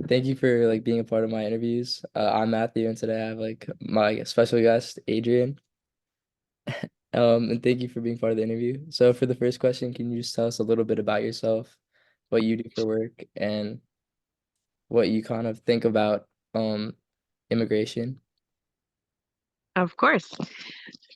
Thank you for like being a part of my interviews. I'm Matthew, and today I have like my special guest, Adrienne. And thank you for being part of the interview. So for the first question, can you just tell us a little bit about yourself, what you do for work, and what you kind of think about immigration? Of course.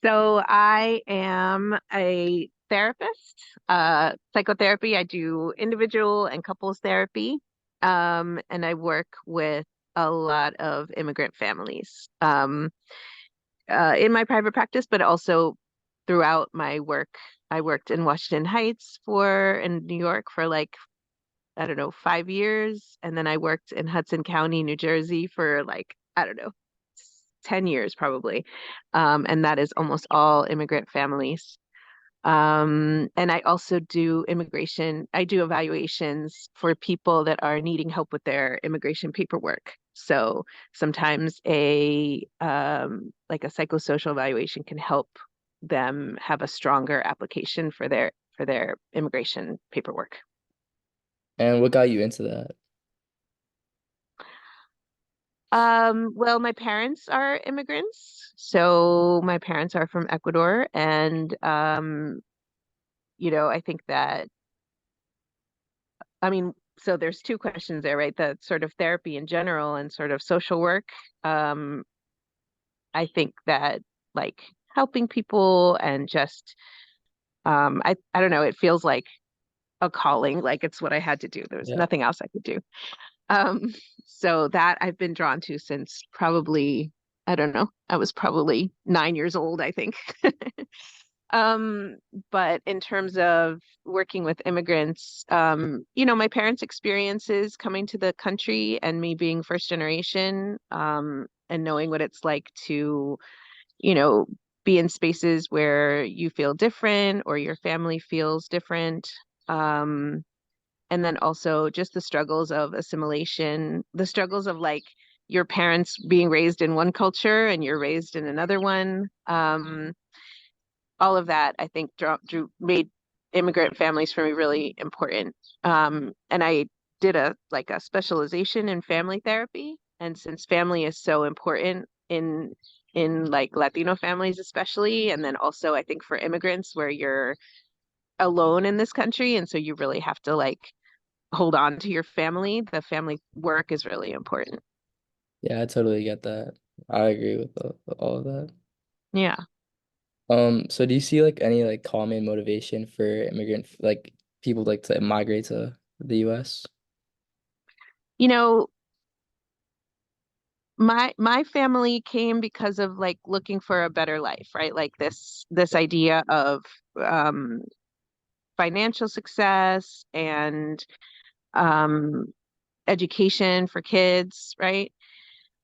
So I am a therapist, psychotherapy. I do individual and couples therapy, and I work with a lot of immigrant families in my private practice, but also throughout my work. I worked in Washington Heights in New York for like, I don't know, 5 years. And then I worked in Hudson County, New Jersey for like, I don't know, 10 years probably. And that is almost all immigrant families. And I also do immigration. I do evaluations for people that are needing help with their immigration paperwork. So sometimes like a psychosocial evaluation can help them have a stronger application for their immigration paperwork. And what got you into that? Well, my parents are immigrants. So my parents are from Ecuador, and I think that I mean, so there's two questions there, right? The sort of therapy in general and sort of social work. Um, I think that like helping people and just I don't know, it feels like a calling, like it's what I had to do. There was Yeah. nothing else I could do. Um, so that I've been drawn to since probably, I don't know, I was probably 9 years old, I think. Um, but in terms of working with immigrants, my parents' experiences coming to the country and me being first generation, and knowing what it's like to, you know, be in spaces where you feel different or your family feels different. Um, and then also just the struggles of assimilation, the struggles of like your parents being raised in one culture and you're raised in another one. All of that I think made immigrant families for me really important. And I did a specialization in family therapy, and since family is so important in like Latino families especially, and then also I think for immigrants where you're alone in this country, and so you really have to like hold on to your family. The family work is really important. Yeah, I totally get that. I agree with all of that. Yeah. So do you see like any like common motivation for immigrant like people like to migrate to the US? You know, my family came because of like looking for a better life, right? Like this idea of um financial success and um education for kids, right?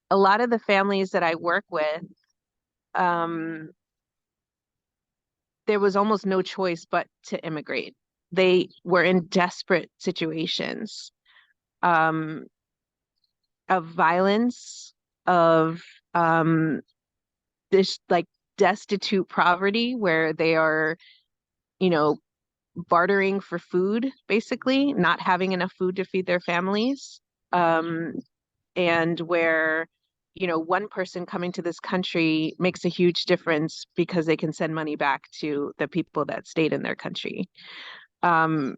A lot of the families that I work with, um there was almost no choice but to immigrate. They were in desperate situations, um of violence, of um this like destitute poverty where they are, you know, bartering for food, basically, not having enough food to feed their families. Um, and where, one person coming to this country makes a huge difference because they can send money back to the people that stayed in their country. Um,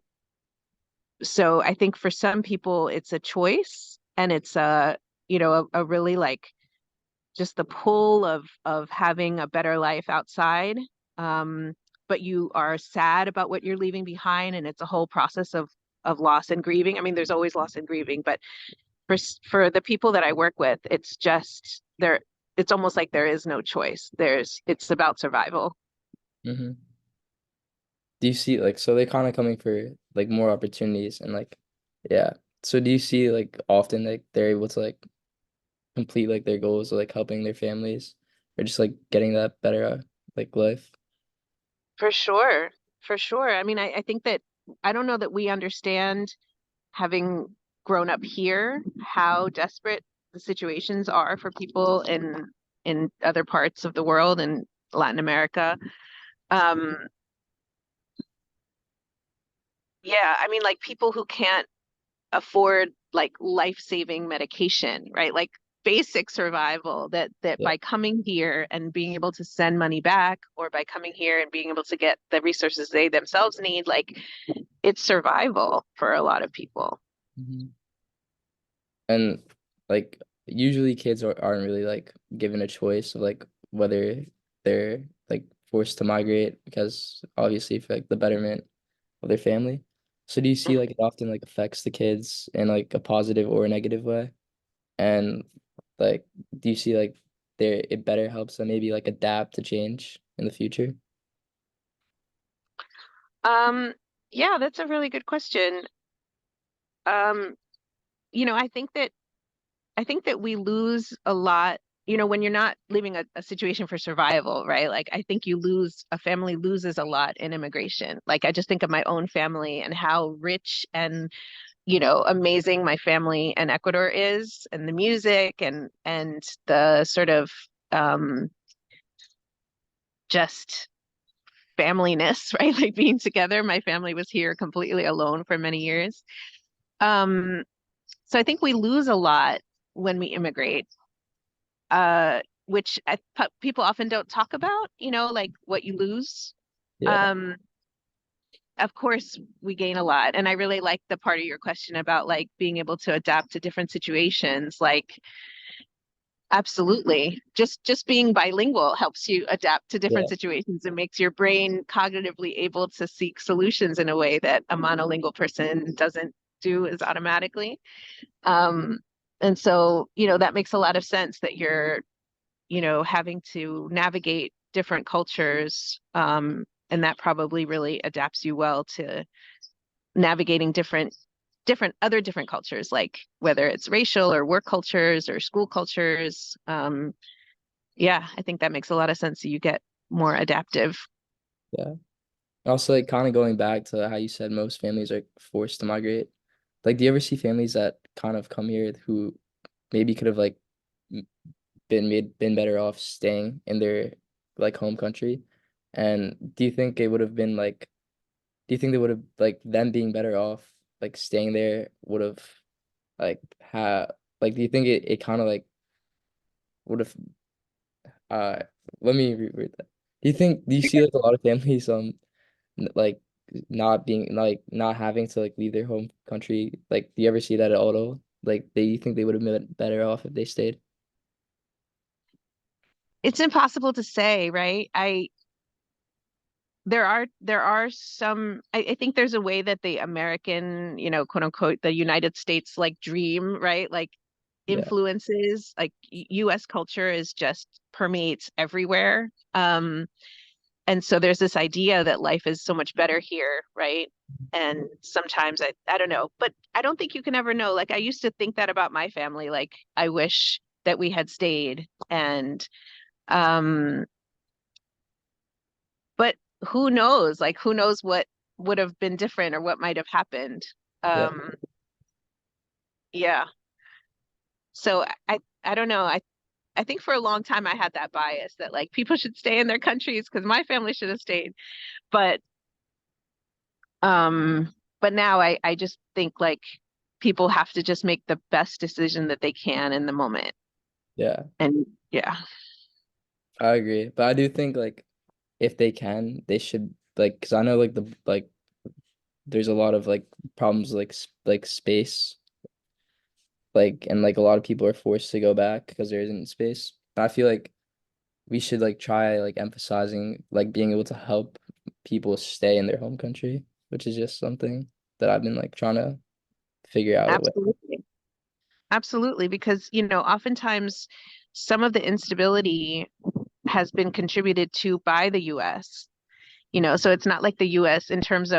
so I think for some people it's a choice, and it's a really like just the pull of having a better life outside. Um, but you are sad about what you're leaving behind, and it's a whole process of loss and grieving. I mean, there's always loss and grieving, but for the people that I work with, it's just there. It's almost like there is no choice. It's about survival. Hmm. Do you see like so they're kind of coming for like more opportunities and like yeah. So do you see like often like they're able to like complete like their goals of like helping their families or just like getting that better like life? For sure, for sure. I mean, I think that I don't know that we understand, having grown up here, how desperate the situations are for people in other parts of the world and Latin America. Um, yeah, I mean, like people who can't afford like life-saving medication, right? Like basic survival that Yeah. by coming here and being able to send money back, or by coming here and being able to get the resources they themselves need, like it's survival for a lot of people. Mhm. And like usually kids aren't really like given a choice of like whether they're like forced to migrate because obviously for like the betterment of their family. So do you see like it often like affects the kids in like a positive or a negative way? And like do you see like there it better helps them maybe like adapt to change in the future? Um, yeah, that's a really good question. Um, I think that we lose a lot, when you're not leaving a situation for survival, right? Like I think a family loses a lot in immigration. Like I just think of my own family and how rich and, amazing my family in Ecuador is, and the music and the sort of um just familyness, right? Like being together. My family was here completely alone for many years. Um, so I think we lose a lot when we immigrate, which people often don't talk about, like what you lose. Yeah. Um, of course, we gain a lot. And I really like the part of your question about like being able to adapt to different situations. Like, absolutely. Just being bilingual helps you adapt to different Yeah. situations and makes your brain cognitively able to seek solutions in a way that a monolingual person doesn't do as automatically. Um, and so, that makes a lot of sense that you're having to navigate different cultures. And that probably really adapts you well to navigating different cultures, like whether it's racial or work cultures or school cultures. Yeah, I think that makes a lot of sense. So you get more adaptive. Yeah. Also, like kind of going back to how you said most families are forced to migrate. Like, do you ever see families that kind of come here who maybe could have like m- been better off staying in their like home country? And do you think it would have been like, do you think they would have like them being better off like staying there would have like like do you think it kind of like would have uh let me reword that. Do you see like a lot of families like not having to like leave their home country. Like, do you ever see that at all? Like, they you think they would have been better off if they stayed? It's impossible to say, right? There are some, I think there's a way that the American, quote unquote, the United States like dream, right? Like Yeah, influences, like US culture is just permeates everywhere. And so there's this idea that life is so much better here, right? And sometimes I don't know, but I don't think you can ever know. Like I used to think that about my family, like I wish that we had stayed. And um but who knows? Like who knows what would have been different or what might have happened. yeah, Um yeah. So I don't know. I think for a long time I had that bias that like people should stay in their countries because my family should have stayed. But Um, but now I just think like people have to just make the best decision that they can in the moment. yeah. And yeah, I agree, but I do think like if they can, they should like because I know like there's a lot of like problems like like space like and like a lot of people are forced to go back because there isn't space. I feel like we should like try like emphasizing like being able to help people stay in their home country, which is just something that I've been like trying to figure out a way. absolutely. Absolutely. Because, oftentimes some of the instability has been contributed to by the US, so it's not like the US in terms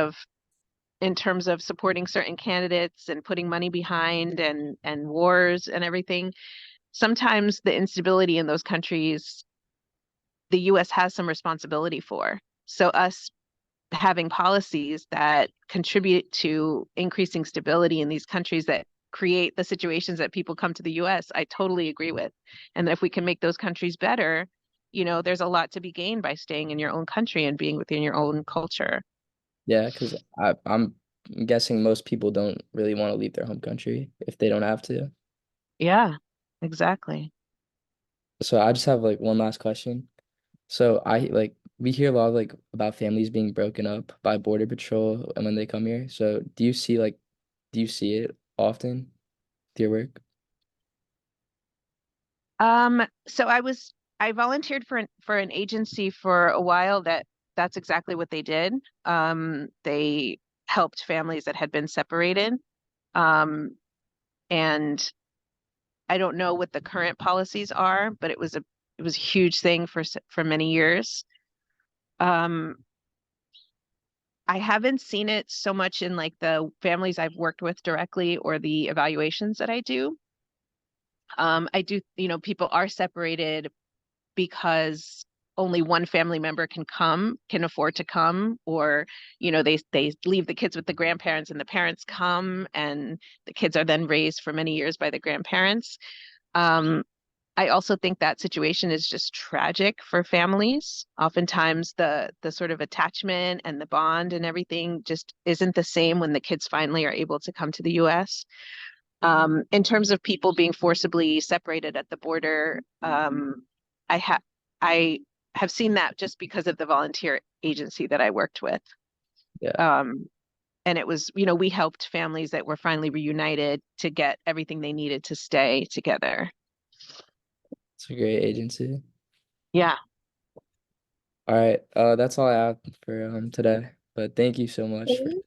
of supporting certain candidates and putting money behind and wars and everything. Sometimes the instability in those countries the US has some responsibility for. So us having policies that contribute to increasing stability in these countries that create the situations that people come to the US, I totally agree with. And that if we can make those countries better, there's a lot to be gained by staying in your own country and being within your own culture. Yeah, because I'm I'm guessing most people don't really want to leave their home country if they don't have to. Yeah, exactly. So I just have like one last question. So I like we hear a lot of like about families being broken up by Border Patrol and when they come here. So do you see it often with your work? So I volunteered for an agency for a while that's exactly what they did. They helped families that had been separated. Um, and I don't know what the current policies are, but it was a huge thing for many years. Um, I haven't seen it so much in like the families I've worked with directly or the evaluations that I do. I do, people are separated because only one family member can afford to come, or, they leave the kids with the grandparents and the parents come and the kids are then raised for many years by the grandparents. Um, I also think that situation is just tragic for families. Oftentimes the sort of attachment and the bond and everything just isn't the same when the kids finally are able to come to the US. In terms of people being forcibly separated at the border, I have I have seen that just because of the volunteer agency that I worked with. Yeah, Um, and it was, we helped families that were finally reunited to get everything they needed to stay together. it's a great agency. Yeah. All right, that's all I have for today. But thank you so much for